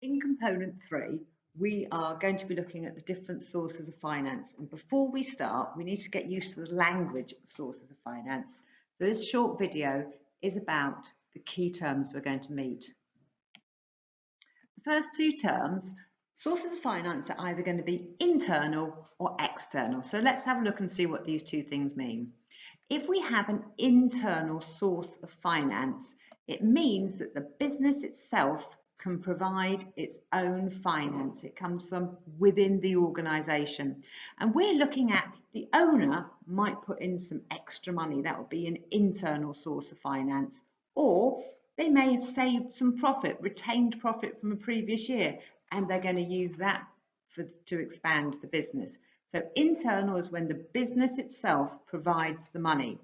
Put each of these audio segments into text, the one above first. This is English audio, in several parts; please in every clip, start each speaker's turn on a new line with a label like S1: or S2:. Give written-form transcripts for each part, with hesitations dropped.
S1: In component 3, we are going to be looking at the different sources of finance. And before we start, we need to get used to the language of sources of finance. So this short video is about the key terms we're going to meet. The first two terms, sources of finance, are either going to be internal or external. So let's have a look and see what these two things mean. If we have an internal source of finance, it means that the business itself can provide its own finance. It comes from within the organisation. And we're looking at the owner might put in some extra money. That would be an internal source of finance. Or they may have saved some profit, retained profit from a previous year, and they're going to use that to expand the business. So internal is when the business itself provides the money.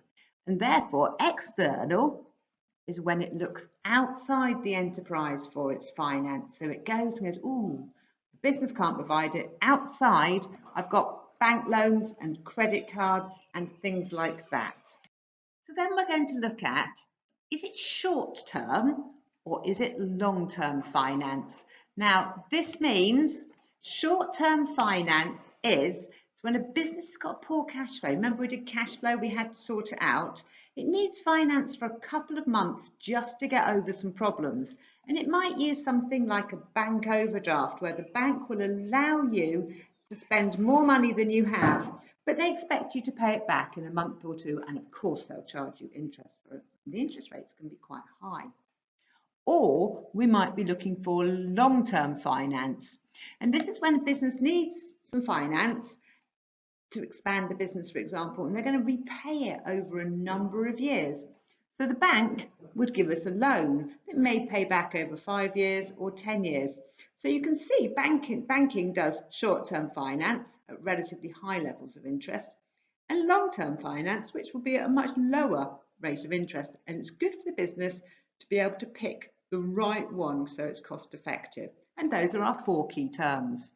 S1: And therefore external is when it looks outside the enterprise for its finance. So it goes and goes, ooh, the business can't provide it. Outside, I've got bank loans and credit cards and things like that. So then we're going to look at, is it short term or is it long term finance? Now, this means short term finance is when a business has got poor cash flow. Remember we did cash flow, we had to sort it out. It needs finance for a couple of months just to get over some problems. And it might use something like a bank overdraft where the bank will allow you to spend more money than you have, but they expect you to pay it back in a month or two. And of course, they'll charge you interest for it. The interest rates can be quite high. Or we might be looking for long-term finance. And this is when a business needs some finance to expand the business, for example, and they're going to repay it over a number of years. So the bank would give us a loan that may pay back over 5 years or 10 years. So you can see banking does short-term finance at relatively high levels of interest and long-term finance, which will be at a much lower rate of interest. And it's good for the business to be able to pick the right one so it's cost effective. And those are our 4 key terms.